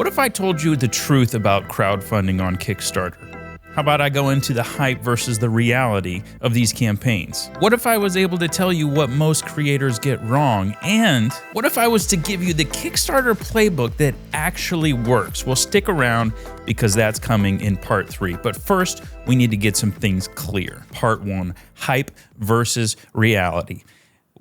What if I told you the truth about crowdfunding on Kickstarter? How about I go into the hype versus the reality of these campaigns? What if I was able to tell you what most creators get wrong? And what if I was to give you the Kickstarter playbook that actually works? Well, stick around because that's coming in part 3. But first, we need to get some things clear. Part 1, hype versus reality.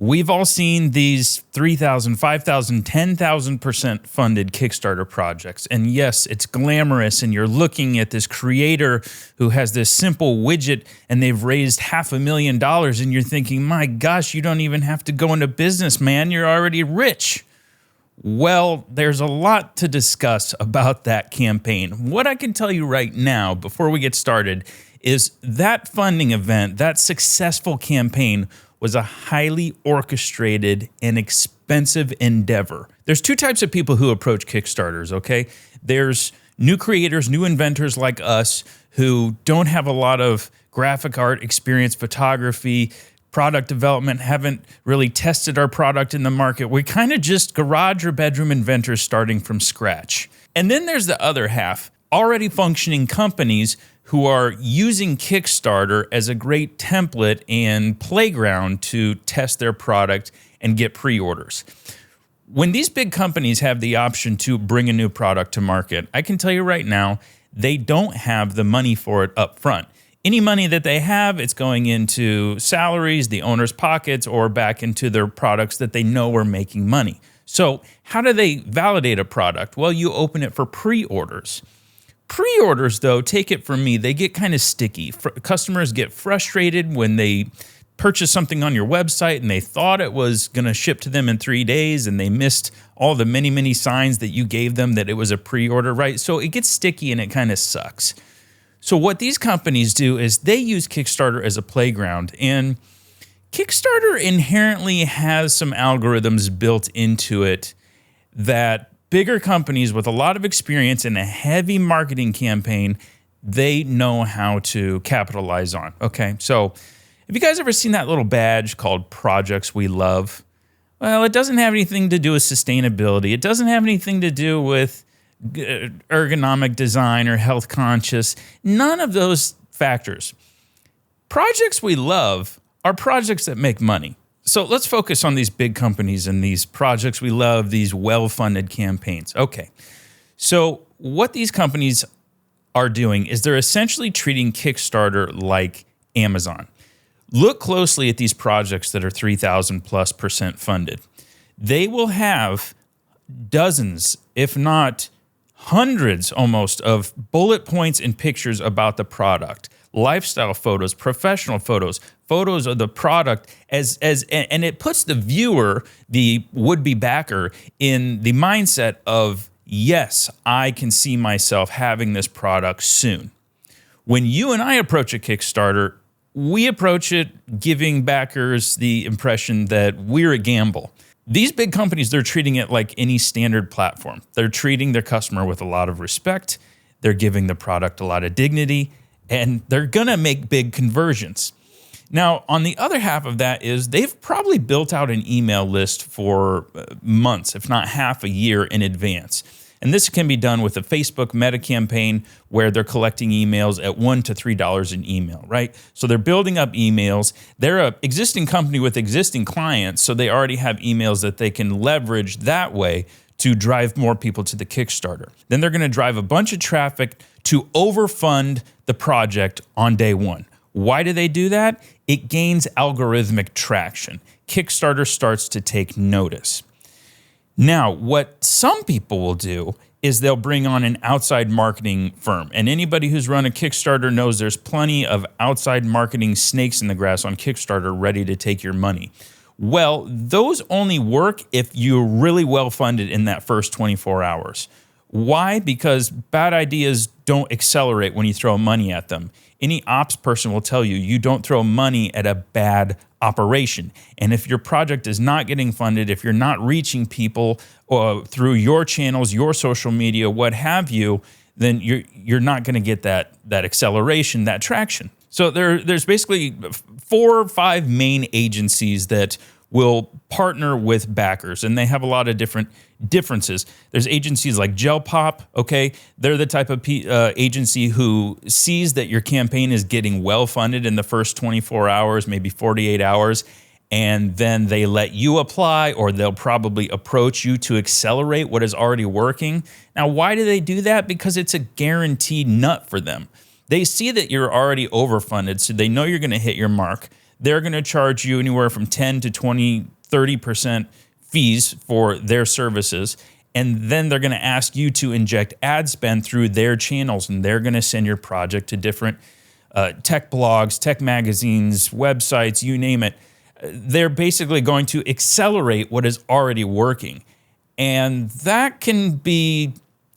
We've all seen these 3,000, 5,000, 10,000% funded Kickstarter projects. And yes, it's glamorous and you're looking at this creator who has this simple widget and they've raised $500,000 and you're thinking, my gosh, you don't even have to go into business, man. You're already rich. Well, there's a lot to discuss about that campaign. What I can tell you right now, before we get started, is that funding event, that successful campaign, was a highly orchestrated and expensive endeavor. There's two types of people who approach Kickstarters, okay? There's new creators, new inventors like us who don't have a lot of graphic art experience, photography, product development, haven't really tested our product in the market. We're kind of just garage or bedroom inventors starting from scratch. And then there's the other half, already functioning companies who are using Kickstarter as a great template and playground to test their product and get pre-orders. When these big companies have the option to bring a new product to market, I can tell you right now, they don't have the money for it up front. Any money that they have, it's going into salaries, the owner's pockets, or back into their products that they know are making money. So how do they validate a product? Well, you open it for pre-orders. Pre-orders, though, take it from me, they get kind of sticky. Customers get frustrated when they purchase something on your website and they thought it was going to ship to them in 3 days and they missed all the many, many signs that you gave them that it was a pre-order, right? So it gets sticky and it kind of sucks. So what these companies do is they use Kickstarter as a playground, and Kickstarter inherently has some algorithms built into it that bigger companies with a lot of experience in a heavy marketing campaign, they know how to capitalize on. Okay, so have you guys ever seen that little badge called Projects We Love? Well, it doesn't have anything to do with sustainability. It doesn't have anything to do with ergonomic design or health conscious. None of those factors. Projects we love are projects that make money. So let's focus on these big companies and these projects we love, these well-funded campaigns. Okay, so what these companies are doing is they're essentially treating Kickstarter like Amazon. Look closely at these projects that are 3,000+% funded. They will have dozens, if not hundreds almost, of bullet points and pictures about the product. Lifestyle photos, professional photos, photos of the product, and it puts the viewer, the would-be backer, in the mindset of, yes, I can see myself having this product soon. When you and I approach a Kickstarter, we approach it giving backers the impression that we're a gamble. These big companies, they're treating it like any standard platform. They're treating their customer with a lot of respect. They're giving the product a lot of dignity, and they're gonna make big conversions. Now, on the other half of that is they've probably built out an email list for months, if not half a year in advance. And this can be done with a Facebook meta campaign where they're collecting emails at $1 to $3 an email, right? So they're building up emails. They're an existing company with existing clients, so they already have emails that they can leverage that way to drive more people to the Kickstarter. Then they're gonna drive a bunch of traffic to overfund the project on day one. Why do they do that? It gains algorithmic traction. Kickstarter starts to take notice. Now, what some people will do is they'll bring on an outside marketing firm. And anybody who's run a Kickstarter knows there's plenty of outside marketing snakes in the grass on Kickstarter ready to take your money. Well, those only work if you're really well funded in that first 24 hours. Why? Because bad ideas don't accelerate when you throw money at them. Any ops person will tell you, you don't throw money at a bad operation. And if your project is not getting funded, if you're not reaching people through your channels, your social media, what have you, then you're not going to get that acceleration, that traction. So there's basically 4 or 5 main agencies that will partner with backers, and they have a lot of different differences. There's agencies like Gel Pop, okay? They're the type of agency who sees that your campaign is getting well funded in the first 24 hours, maybe 48 hours, and then they let you apply, or they'll probably approach you to accelerate what is already working. Now, why do they do that? Because it's a guaranteed nut for them. They see that you're already overfunded, so they know you're going to hit your mark. They're going to charge you anywhere from 10 to 20, 30% fees for their services. And then they're going to ask you to inject ad spend through their channels, and they're going to send your project to different tech blogs, tech magazines, websites, you name it. They're basically going to accelerate what is already working. And that can be,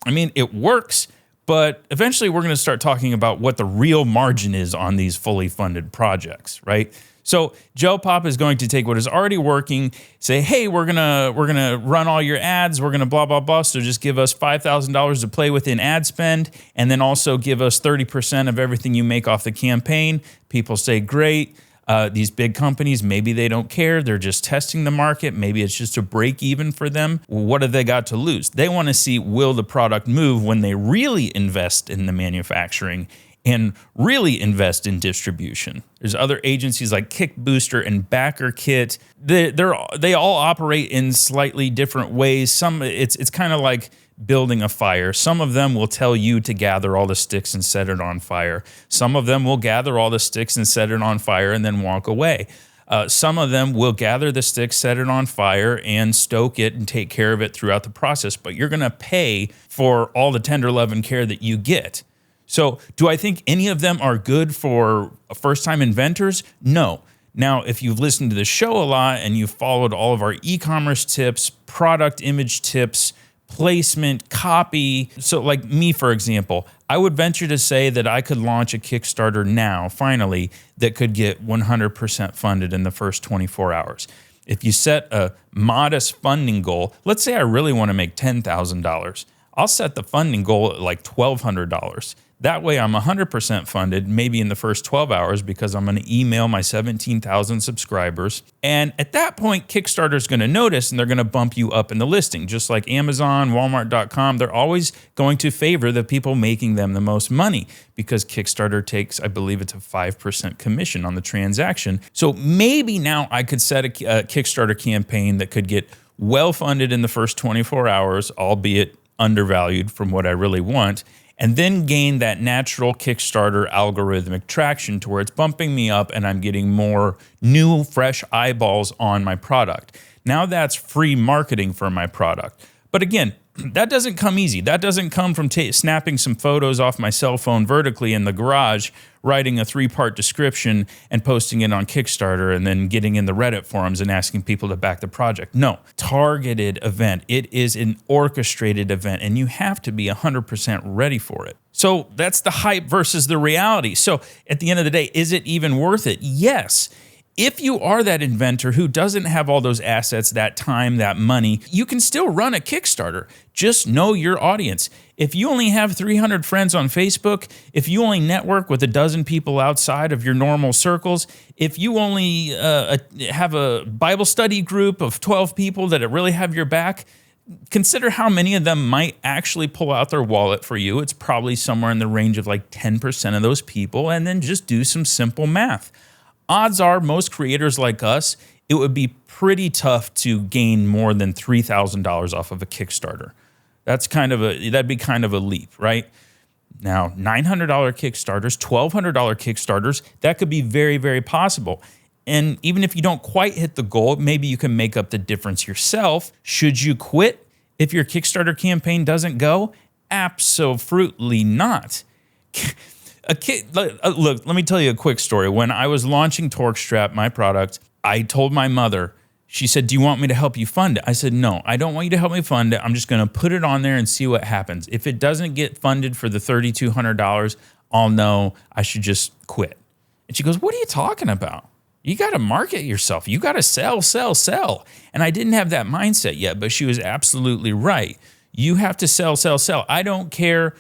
I mean, it works, but eventually we're going to start talking about what the real margin is on these fully funded projects, right? So Gel Pop is going to take what is already working, say, hey, we're gonna run all your ads, we're gonna blah, blah, blah, so just give us $5,000 to play with in ad spend, and then also give us 30% of everything you make off the campaign. People say, great. These big companies, maybe they don't care. They're just testing the market. Maybe it's just a break even for them. What have they got to lose? They want to see, will the product move when they really invest in the manufacturing and really invest in distribution. There's other agencies like Kick Booster and Backer Kit. They all operate in slightly different ways. It's kind of like building a fire. Some of them will tell you to gather all the sticks and set it on fire. Some of them will gather all the sticks and set it on fire and then walk away. Some of them will gather the sticks, set it on fire, and stoke it and take care of it throughout the process. But you're going to pay for all the tender love and care that you get. So do I think any of them are good for first-time inventors? No. Now, if you've listened to the show a lot and you've followed all of our e-commerce tips, product image tips, placement, copy. So like me, for example, I would venture to say that I could launch a Kickstarter now, finally, that could get 100% funded in the first 24 hours. If you set a modest funding goal, let's say I really want to make $10,000, I'll set the funding goal at like $1,200. That way I'm 100% funded, maybe in the first 12 hours, because I'm going to email my 17,000 subscribers. And at that point, Kickstarter's going to notice, and they're going to bump you up in the listing. Just like Amazon, Walmart.com, they're always going to favor the people making them the most money, because Kickstarter takes, I believe it's a 5% commission on the transaction. So maybe now I could set a Kickstarter campaign that could get well funded in the first 24 hours, albeit undervalued from what I really want, and then gain that natural Kickstarter algorithmic traction to where it's bumping me up and I'm getting more new, fresh eyeballs on my product. Now that's free marketing for my product. But again, that doesn't come easy. That doesn't come from snapping some photos off my cell phone vertically in the garage, writing a 3-part description and posting it on Kickstarter, and then getting in the Reddit forums and asking people to back the project. No, targeted event. It is an orchestrated event, and you have to be 100% ready for it. So that's the hype versus the reality. So at the end of the day, is it even worth it? Yes. If you are that inventor who doesn't have all those assets, that time, that money, you can still run a Kickstarter. Just know your audience. If you only have 300 friends on Facebook, if you only network with a dozen people outside of your normal circles, if you only have a Bible study group of 12 people that really have your back, consider how many of them might actually pull out their wallet for you. It's probably somewhere in the range of like 10% of those people, and then just do some simple math. Odds are most creators like us, it would be pretty tough to gain more than $3,000 off of a Kickstarter. That'd be kind of a leap, right? Now, $900 Kickstarters, $1,200 Kickstarters, that could be very, very possible. And even if you don't quite hit the goal, maybe you can make up the difference yourself. Should you quit if your Kickstarter campaign doesn't go? Absolutely not. Look, let me tell you a quick story. When I was launching TorqueStrap, my product, I told my mother, she said, do you want me to help you fund it? I said, no, I don't want you to help me fund it. I'm just going to put it on there and see what happens. If it doesn't get funded for the $3,200, I'll know I should just quit. And she goes, what are you talking about? You got to market yourself. You got to sell. And I didn't have that mindset yet, but she was absolutely right. You have to sell. I don't care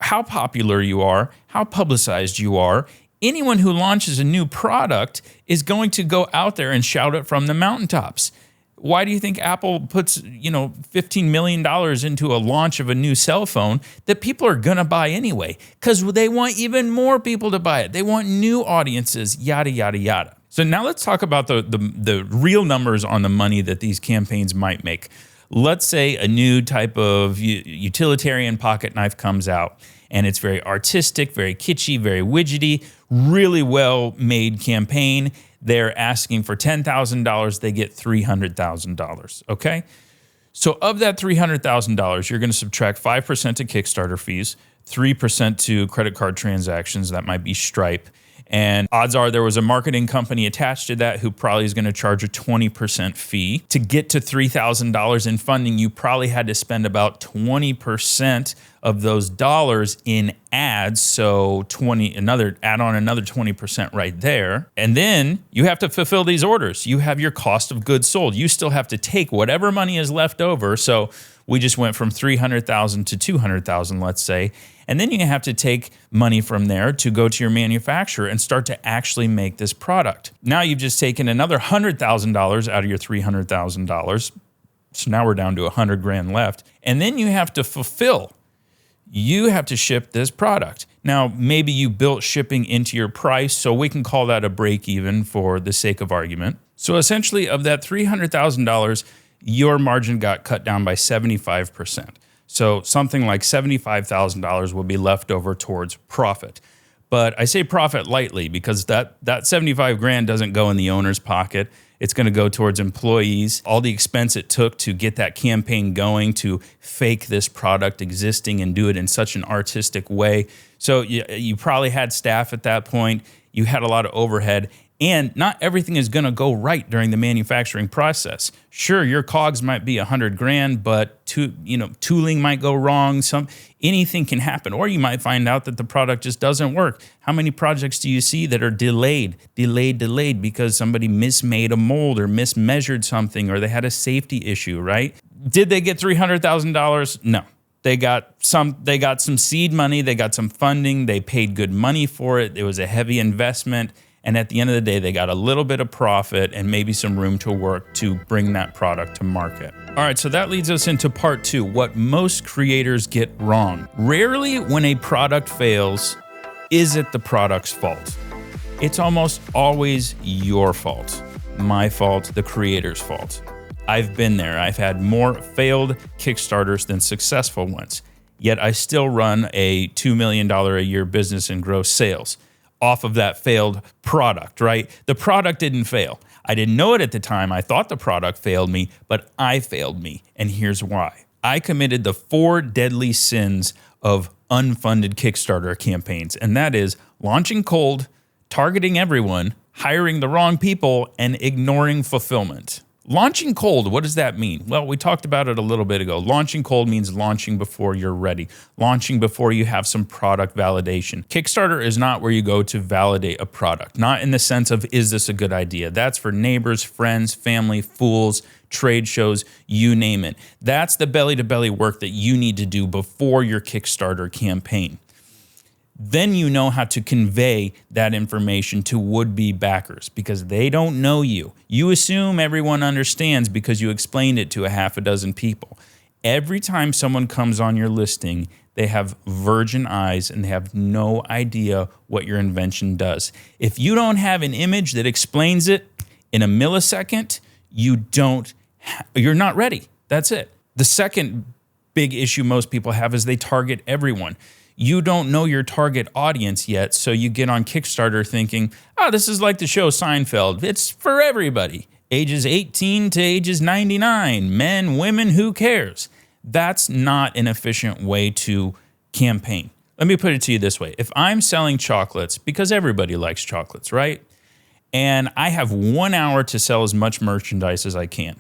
how popular you are, how publicized you are. Anyone who launches a new product is going to go out there and shout it from the mountaintops. Why do you think Apple puts, $15 million into a launch of a new cell phone that people are going to buy anyway? Because they want even more people to buy it. They want new audiences, yada, yada, yada. So now let's talk about the real numbers on the money that these campaigns might make. Let's say a new type of utilitarian pocket knife comes out, and it's very artistic, very kitschy, very widgety, really well-made campaign. They're asking for $10,000, they get $300,000, okay? So of that $300,000, you're gonna subtract 5% to Kickstarter fees, 3% to credit card transactions, that might be Stripe, and odds are there was a marketing company attached to that who probably is gonna charge a 20% fee. To get to $3,000 in funding, you probably had to spend about 20% of those dollars in ads, so add on another 20% right there. And then you have to fulfill these orders. You have your cost of goods sold. You still have to take whatever money is left over. So we just went from $300,000 to $200,000, let's say. And then you have to take money from there to go to your manufacturer and start to actually make this product. Now you've just taken another $100,000 out of your $300,000. So now we're down to $100,000 left. And then you have to fulfill. You have to ship this product. Now, maybe you built shipping into your price, so we can call that a break even for the sake of argument. So essentially, of that $300,000, your margin got cut down by 75%. So something like $75,000 will be left over towards profit. But I say profit lightly because that $75,000 doesn't go in the owner's pocket. It's going to go towards employees, all the expense it took to get that campaign going, to fake this product existing and do it in such an artistic way. So you probably had staff at that point. You had a lot of overhead. And not everything is going to go right during the manufacturing process. Sure, your COGS might be $100,000, but tooling might go wrong. Anything can happen, or you might find out that the product just doesn't work. How many projects do you see that are delayed because somebody mismade a mold or mismeasured something, or they had a safety issue? Right? Did they get $300,000? No. They got some seed money. They got some funding. They paid good money for it. It was a heavy investment. And at the end of the day, they got a little bit of profit and maybe some room to work to bring that product to market. All right, so that leads us into part 2, what most creators get wrong. Rarely when a product fails, is it the product's fault? It's almost always your fault, my fault, the creator's fault. I've been there. I've had more failed Kickstarters than successful ones, yet I still run a $2 million a year business in gross sales off of that failed product, right? The product didn't fail. I didn't know it at the time. I thought the product failed me, but I failed me. And here's why. I committed the 4 deadly sins of unfunded Kickstarter campaigns, and that is launching cold, targeting everyone, hiring the wrong people, and ignoring fulfillment. Launching cold, what does that mean? Well, we talked about it a little bit ago. Launching cold means launching before you're ready, launching before you have some product validation. Kickstarter is not where you go to validate a product, not in the sense of, is this a good idea? That's for neighbors, friends, family, fools, trade shows, you name it. That's the belly-to-belly work that you need to do before your Kickstarter campaign. Then you know how to convey that information to would-be backers because they don't know you. You assume everyone understands because you explained it to a half a dozen people. Every time someone comes on your listing, they have virgin eyes and they have no idea what your invention does. If you don't have an image that explains it in a millisecond, you're not ready. That's it. The second big issue most people have is they target everyone. You don't know your target audience yet, so you get on Kickstarter thinking, this is like the show Seinfeld. It's for everybody. Ages 18 to ages 99. Men, women, who cares? That's not an efficient way to campaign. Let me put it to you this way. If I'm selling chocolates, because everybody likes chocolates, right? And I have 1 hour to sell as much merchandise as I can.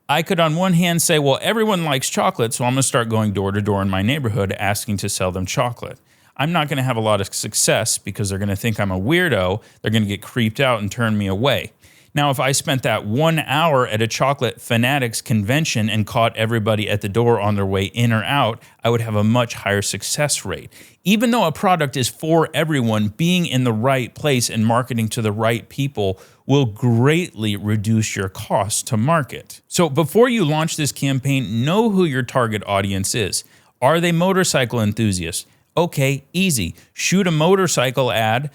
I could on one hand say, well, everyone likes chocolate, so I'm going to start going door to door in my neighborhood asking to sell them chocolate. I'm not going to have a lot of success because they're going to think I'm a weirdo. They're going to get creeped out and turn me away. Now, if I spent that 1 hour at a chocolate fanatics convention and caught everybody at the door on their way in or out, I would have a much higher success rate. Even though a product is for everyone, being in the right place and marketing to the right people will greatly reduce your costs to market. So before you launch this campaign, know who your target audience is. Are they motorcycle enthusiasts? Okay, easy. Shoot a motorcycle ad.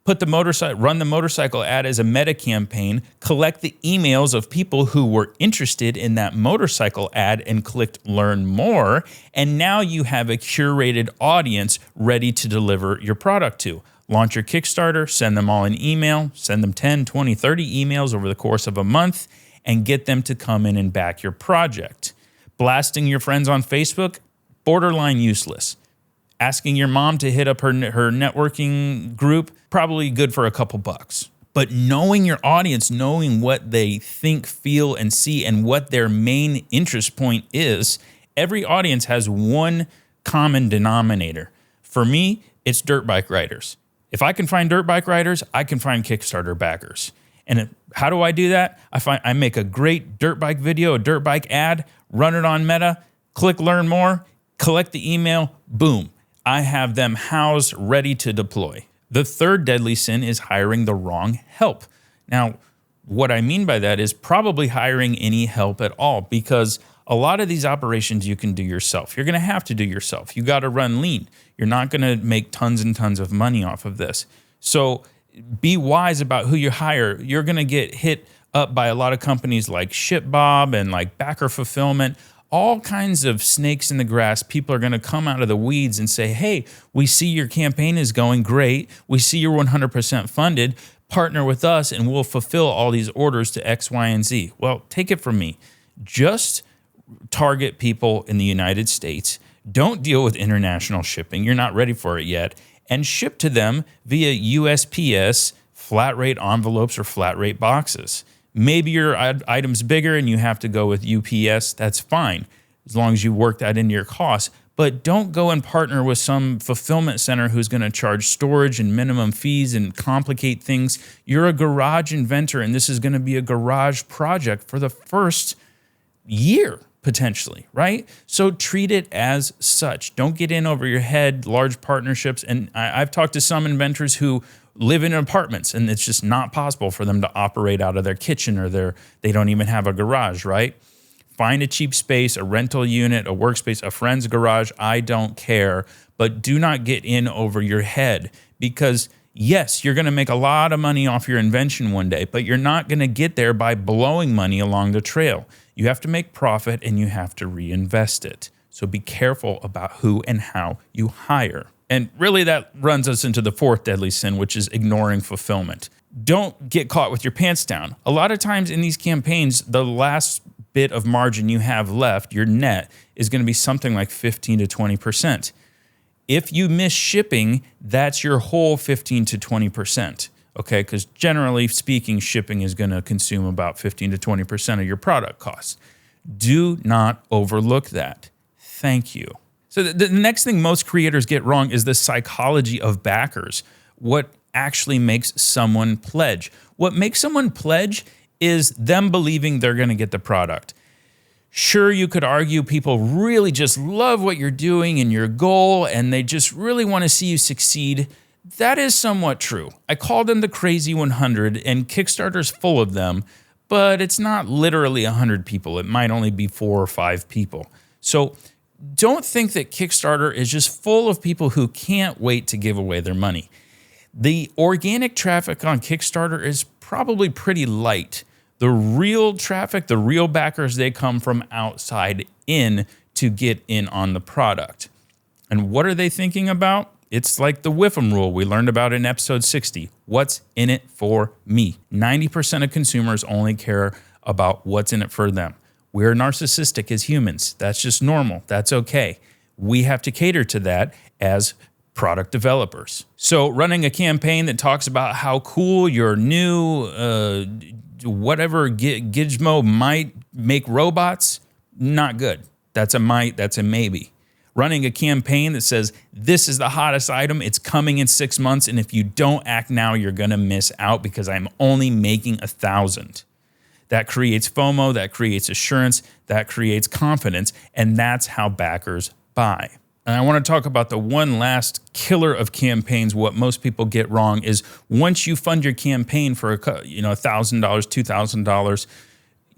Run the motorcycle ad as a meta campaign, collect the emails of people who were interested in that motorcycle ad and clicked learn more, and now you have a curated audience ready to deliver your product to. Launch your Kickstarter, send them all an email, send them 10, 20, 30 emails over the course of a month, and get them to come in and back your project. Blasting your friends on Facebook, borderline useless. Asking your mom to hit up her networking group, probably good for a couple bucks. But knowing your audience, knowing what they think, feel, and see, and what their main interest point is, every audience has one common denominator. For me, it's dirt bike riders. If I can find dirt bike riders, I can find Kickstarter backers. And how do I do that? I make a great dirt bike video, a dirt bike ad, run it on Meta, click learn more, collect the email, boom. I have them housed, ready to deploy. The third deadly sin is hiring the wrong help. Now, what I mean by that is probably hiring any help at all, because a lot of these operations you can do yourself. You're going to have to do yourself. You got to run lean. You're not going to make tons and tons of money off of this. So be wise about who you hire. You're going to get hit up by a lot of companies like ShipBob and like Backer Fulfillment. All kinds of snakes in the grass. People are going to come out of the weeds and say, hey, we see your campaign is going great. We see you're 100% funded. Partner with us and we'll fulfill all these orders to X, Y, and Z. Well, take it from me. Just target people in the United States. Don't deal with international shipping. You're not ready for it yet. And ship to them via USPS, flat rate envelopes, or flat rate boxes. Maybe your item's bigger and you have to go with UPS. That's fine, as long as you work that into your costs. But don't go and partner with some fulfillment center who's going to charge storage and minimum fees and complicate things. You're a garage inventor, and this is going to be a garage project for the first year, potentially, right? So treat it as such. Don't get in over your head, large partnerships. And I've talked to some inventors who live in apartments, and it's just not possible for them to operate out of their kitchen, or they don't even have a garage, right? Find a cheap space, a rental unit, a workspace, a friend's garage, I don't care, but do not get in over your head, because yes, you're going to make a lot of money off your invention one day, but you're not going to get there by blowing money along the trail. You have to make profit and you have to reinvest it. So be careful about who and how you hire. And really that runs us into the fourth deadly sin, which is ignoring fulfillment. Don't get caught with your pants down. A lot of times in these campaigns, the last bit of margin you have left, your net, is going to be something like 15 to 20%. If you miss shipping, that's your whole 15 to 20%. Okay, because generally speaking, shipping is going to consume about 15 to 20% of your product costs. Do not overlook that. Thank you. So the next thing most creators get wrong is the psychology of backers. What actually makes someone pledge? What makes someone pledge is them believing they're going to get the product. Sure, you could argue people really just love what you're doing and your goal, and they just really want to see you succeed. That is somewhat true. I call them the crazy 100, and Kickstarter's full of them, but it's not literally 100 people. It might only be 4 or 5 people. So don't think that Kickstarter is just full of people who can't wait to give away their money. The organic traffic on Kickstarter is probably pretty light. The real traffic, the real backers, they come from outside in to get in on the product. And what are they thinking about? It's like the Whiffam rule we learned about in episode 60. What's in it for me? 90% of consumers only care about what's in it for them. We're narcissistic as humans. That's just normal. That's okay. We have to cater to that as product developers. So running a campaign that talks about how cool your new whatever gizmo might make robots, not good. That's a might, that's a maybe. running a campaign that says, this is the hottest item, it's coming in 6 months, and if you don't act now, you're gonna miss out because I'm only making 1,000. That creates FOMO, that creates assurance, that creates confidence, and that's how backers buy. And I want to talk about the one last killer of campaigns. What most people get wrong is once you fund your campaign for $1,000, $2,000,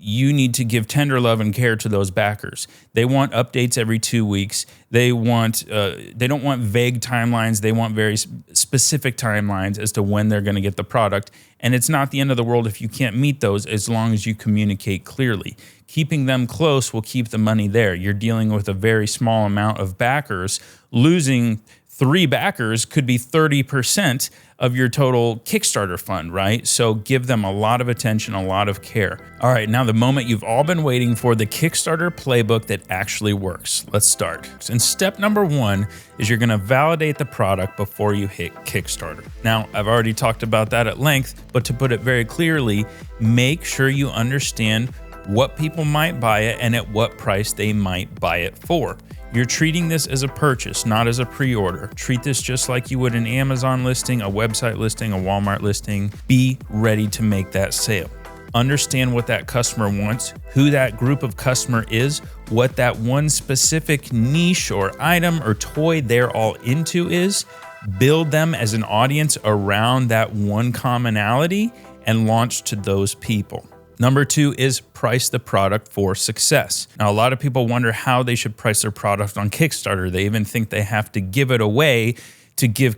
you need to give tender love and care to those backers. They want updates every 2 weeks. They don't want vague timelines. They want very specific timelines as to when they're going to get the product. And it's not the end of the world if you can't meet those, as long as you communicate clearly. Keeping them close will keep the money there. You're dealing with a very small amount of backers. Losing 3 backers could be 30% of your total Kickstarter fund, right? So give them a lot of attention, a lot of care. All right, now the moment you've all been waiting for, the Kickstarter playbook that actually works. Let's start. And step number 1 is you're gonna validate the product before you hit Kickstarter. Now, I've already talked about that at length, but to put it very clearly, make sure you understand what people might buy it and at what price they might buy it for. You're treating this as a purchase, not as a pre-order. Treat this just like you would an Amazon listing, a website listing, a Walmart listing. Be ready to make that sale. Understand what that customer wants, who that group of customer is, what that one specific niche or item or toy they're all into is. Build them as an audience around that one commonality and launch to those people. Number 2 is price the product for success. Now, a lot of people wonder how they should price their product on Kickstarter. They even think they have to give it away to give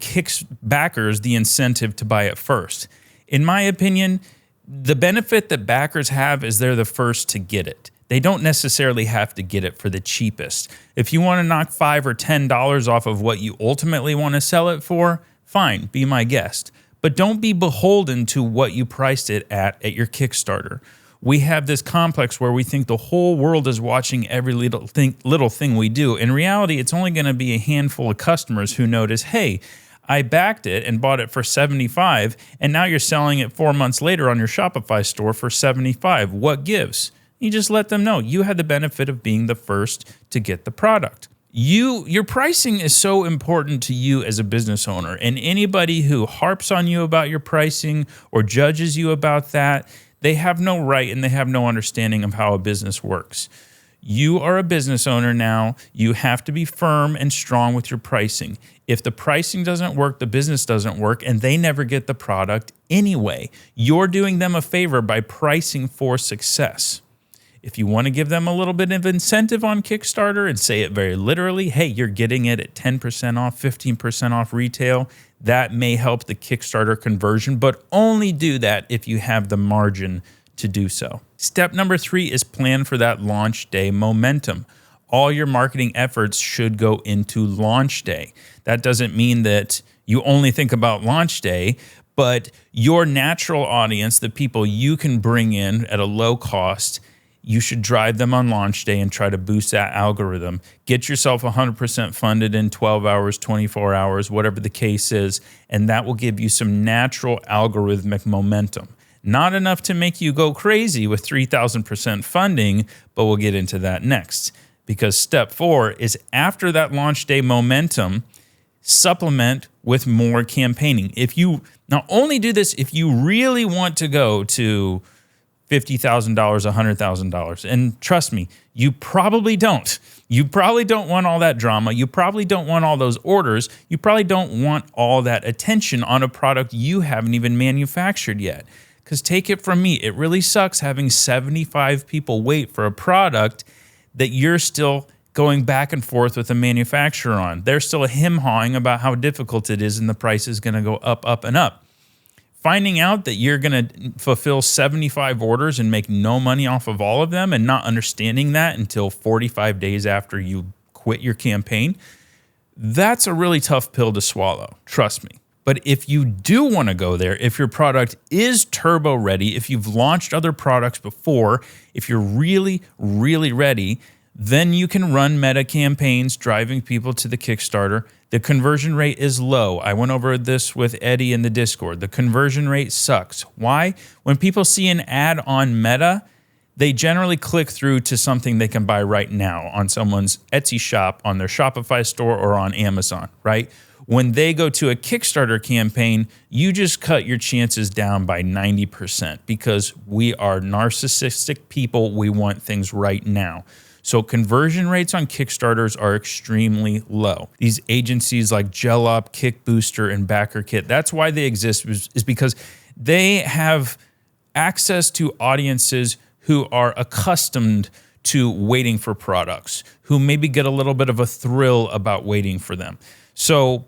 backers the incentive to buy it first. In my opinion, the benefit that backers have is they're the first to get it. They don't necessarily have to get it for the cheapest. If you want to knock $5 or $10 off of what you ultimately want to sell it for, fine, be my guest. But don't be beholden to what you priced it at your Kickstarter. We have this complex where we think the whole world is watching every little thing we do. In reality, it's only going to be a handful of customers who notice, hey, I backed it and bought it for $75, and now you're selling it 4 months later on your Shopify store for $75. What gives? You just let them know you had the benefit of being the first to get the product. Your pricing is so important to you as a business owner, and anybody who harps on you about your pricing or judges you about that, they have no right and they have no understanding of how a business works. You are a business owner now. You have to be firm and strong with your pricing. If the pricing doesn't work, the business doesn't work, and they never get the product anyway. You're doing them a favor by pricing for success. If you want to give them a little bit of incentive on Kickstarter and say it very literally, hey, you're getting it at 10% off, 15% off retail, that may help the Kickstarter conversion, but only do that if you have the margin to do so. Step number 3 is plan for that launch day momentum. All your marketing efforts should go into launch day. That doesn't mean that you only think about launch day, but your natural audience, the people you can bring in at a low cost, you should drive them on launch day and try to boost that algorithm. Get yourself 100% funded in 12 hours, 24 hours, whatever the case is, and that will give you some natural algorithmic momentum. Not enough to make you go crazy with 3,000% funding, but we'll get into that next. Because step 4 is after that launch day momentum, supplement with more campaigning. If you not only do this, if you really want to go to $50,000, $100,000. And trust me, you probably don't. You probably don't want all that drama. You probably don't want all those orders. You probably don't want all that attention on a product you haven't even manufactured yet. Because take it from me, it really sucks having 75 people wait for a product that you're still going back and forth with the manufacturer on. They're still hem-hawing about how difficult it is and the price is going to go up, up, and up. Finding out that you're going to fulfill 75 orders and make no money off of all of them and not understanding that until 45 days after you quit your campaign, that's a really tough pill to swallow, trust me. But if you do want to go there, if your product is turbo ready, if you've launched other products before, if you're really, really ready, then you can run meta campaigns driving people to the Kickstarter. The conversion rate is low. I went over this with Eddie in the Discord. The conversion rate sucks. Why? When people see an ad on Meta, they generally click through to something they can buy right now on someone's Etsy shop, on their Shopify store, or on Amazon, right? When they go to a Kickstarter campaign, you just cut your chances down by 90% because we are narcissistic people. We want things right now. So conversion rates on Kickstarters are extremely low. These agencies like GelUp, Kickbooster, and BackerKit, that's why they exist, is because they have access to audiences who are accustomed to waiting for products, who maybe get a little bit of a thrill about waiting for them. So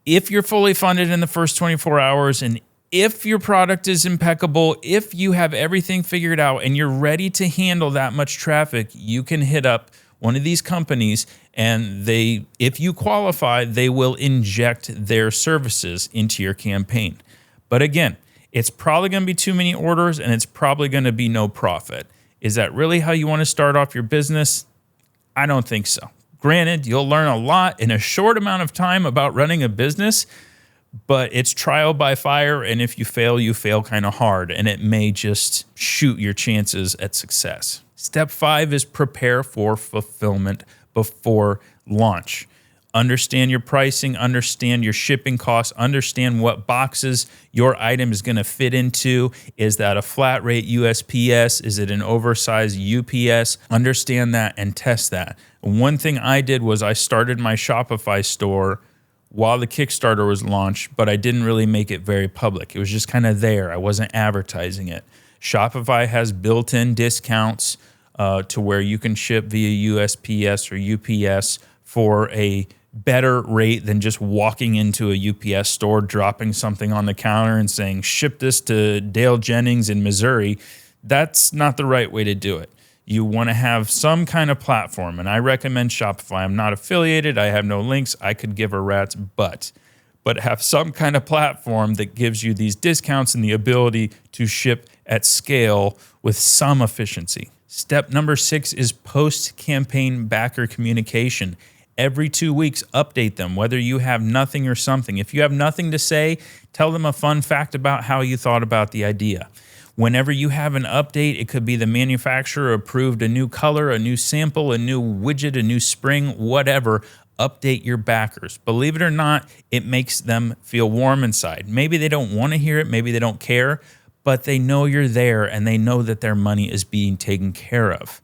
if you're fully funded in the first 24 hours, and if your product is impeccable, if you have everything figured out and you're ready to handle that much traffic, you can hit up one of these companies, and if you qualify, they will inject their services into your campaign. But again, it's probably going to be too many orders, and it's probably going to be no profit. Is that really how you want to start off your business? I don't think so. Granted, you'll learn a lot in a short amount of time about running a business, but it's trial by fire, and if you fail kind of hard, and it may just shoot your chances at success. Step 5 is prepare for fulfillment before launch. Understand your pricing, understand your shipping costs, understand what boxes your item is going to fit into. Is that a flat rate USPS? Is it an oversized UPS? Understand that and test that. One thing I did was I started my Shopify store while the Kickstarter was launched, but I didn't really make it very public. It was just kind of there. I wasn't advertising it. Shopify has built-in discounts to where you can ship via USPS or UPS for a better rate than just walking into a UPS store, dropping something on the counter and saying, ship this to Dale Jennings in Missouri. That's not the right way to do it. You want to have some kind of platform, and I recommend Shopify. I'm not affiliated. I have no links. I could give a rat's butt. But have some kind of platform that gives you these discounts and the ability to ship at scale with some efficiency. Step number 6 is post-campaign backer communication. Every 2 weeks, update them, whether you have nothing or something. If you have nothing to say, tell them a fun fact about how you thought about the idea. Whenever you have an update, it could be the manufacturer approved a new color, a new sample, a new widget, a new spring, whatever. Update your backers. Believe it or not, it makes them feel warm inside. Maybe they don't want to hear it, maybe they don't care, but they know you're there and they know that their money is being taken care of.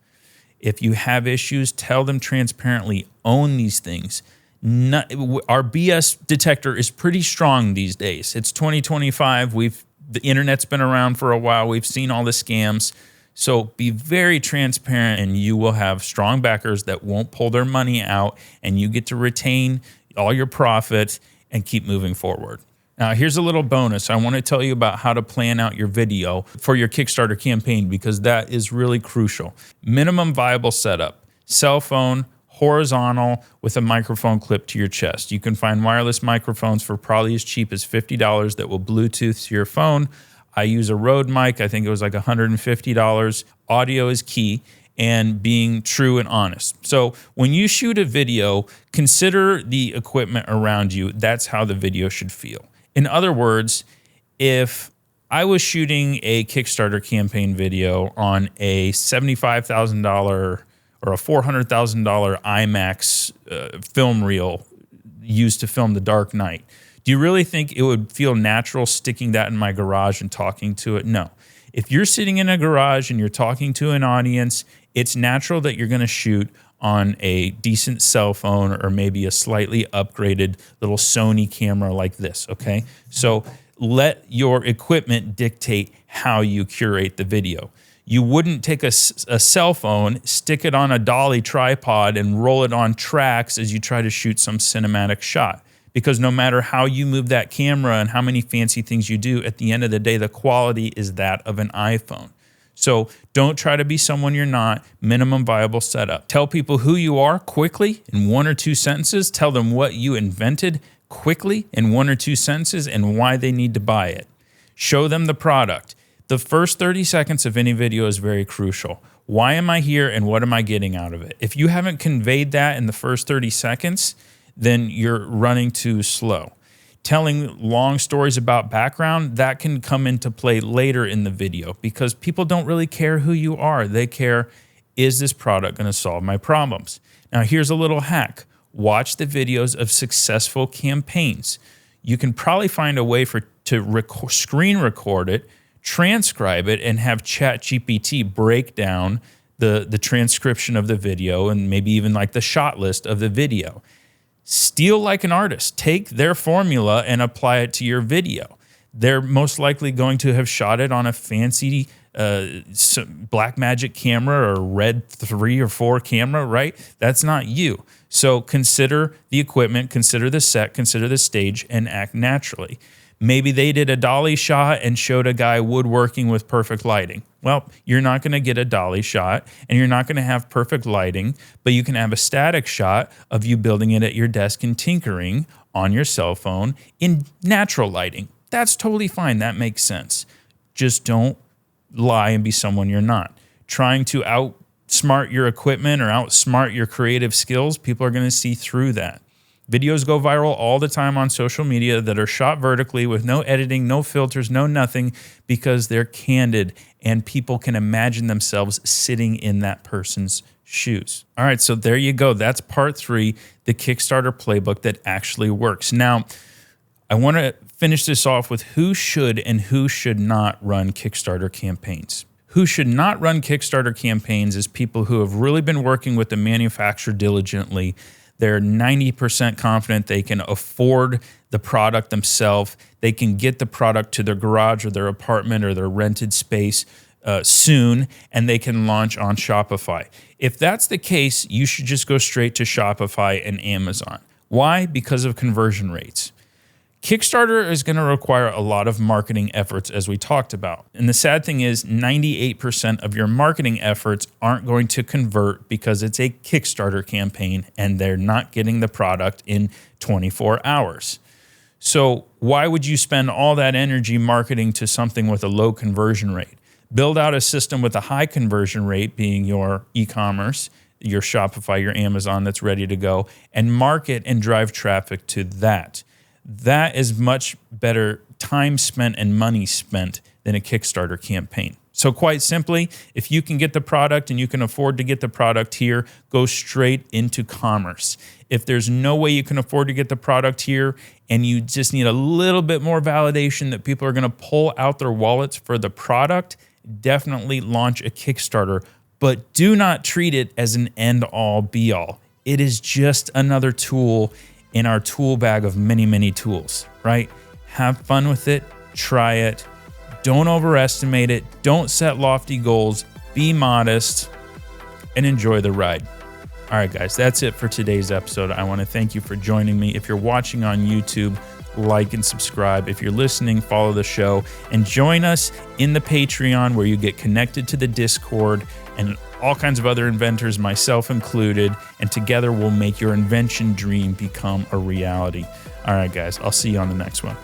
If you have issues, tell them transparently. Own these things. Our BS detector is pretty strong these days. It's 2025. The internet's been around for a while. We've seen all the scams. So be very transparent, and you will have strong backers that won't pull their money out, and you get to retain all your profit and keep moving forward. Now, here's a little bonus. I want to tell you about how to plan out your video for your Kickstarter campaign, because that is really crucial. Minimum viable setup: cell phone, horizontal with a microphone clipped to your chest. You can find wireless microphones for probably as cheap as $50 that will Bluetooth to your phone. I use a Rode mic. I think it was like $150. Audio is key, and being true and honest. So when you shoot a video, consider the equipment around you. That's how the video should feel. In other words, if I was shooting a Kickstarter campaign video on a $75,000 or a $400,000 IMAX film reel used to film The Dark Knight, do you really think it would feel natural sticking that in my garage and talking to it? No. If you're sitting in a garage and you're talking to an audience, it's natural that you're going to shoot on a decent cell phone or maybe a slightly upgraded little Sony camera like this, okay? So let your equipment dictate how you curate the video. You wouldn't take a cell phone, stick it on a dolly tripod, and roll it on tracks as you try to shoot some cinematic shot. Because no matter how you move that camera and how many fancy things you do, at the end of the day, the quality is that of an iPhone. So don't try to be someone you're not. Minimum viable setup. Tell people who you are quickly in 1 or 2 sentences. Tell them what you invented quickly in 1 or 2 sentences and why they need to buy it. Show them the product. The first 30 seconds of any video is very crucial. Why am I here and what am I getting out of it? If you haven't conveyed that in the first 30 seconds, then you're running too slow. telling long stories about background, that can come into play later in the video because people don't really care who you are. They care, is this product going to solve my problems? Now, here's a little hack. Watch the videos of successful campaigns. You can probably find a way to screen record it, transcribe it, and have ChatGPT break down the transcription of the video and maybe even like the shot list of the video. Steal like an artist. Take their formula and apply it to your video. They're most likely going to have shot it on a fancy Blackmagic camera or Red 3 or 4 camera, right? That's not you. So consider the equipment, consider the set, consider the stage, and act naturally. Maybe they did a dolly shot and showed a guy woodworking with perfect lighting. Well, you're not going to get a dolly shot and you're not going to have perfect lighting, but you can have a static shot of you building it at your desk and tinkering on your cell phone in natural lighting. That's totally fine. That makes sense. Just don't lie and be someone you're not. Trying to outsmart your equipment or outsmart your creative skills, people are going to see through that. Videos go viral all the time on social media that are shot vertically with no editing, no filters, no nothing, because they're candid and people can imagine themselves sitting in that person's shoes. All right, so there you go. That's part 3, the Kickstarter playbook that actually works. Now, I want to finish this off with who should and who should not run Kickstarter campaigns. Who should not run Kickstarter campaigns is people who have really been working with the manufacturer diligently. They're 90% confident they can afford the product themselves. They can get the product to their garage or their apartment or their rented space soon, and they can launch on Shopify. If that's the case, you should just go straight to Shopify and Amazon. Why? Because of conversion rates. Kickstarter is going to require a lot of marketing efforts, as we talked about. And the sad thing is 98% of your marketing efforts aren't going to convert because it's a Kickstarter campaign and they're not getting the product in 24 hours. So why would you spend all that energy marketing to something with a low conversion rate? Build out a system with a high conversion rate, being your e-commerce, your Shopify, your Amazon that's ready to go, and market and drive traffic to that. That is much better time spent and money spent than a Kickstarter campaign. So quite simply, if you can get the product and you can afford to get the product here, go straight into commerce. If there's no way you can afford to get the product here and you just need a little bit more validation that people are going to pull out their wallets for the product, definitely launch a Kickstarter, but do not treat it as an end-all be-all. It is just another tool in our tool bag of many, many tools, right? Have fun with it, try it, don't overestimate it, don't set lofty goals, be modest, and enjoy the ride. All right, guys, that's it for today's episode. I want to thank you for joining me. If you're watching on YouTube, like and subscribe. If you're listening, follow the show and join us in the Patreon where you get connected to the Discord and all kinds of other inventors, myself included, and together we'll make your invention dream become a reality. All right, guys, I'll see you on the next one.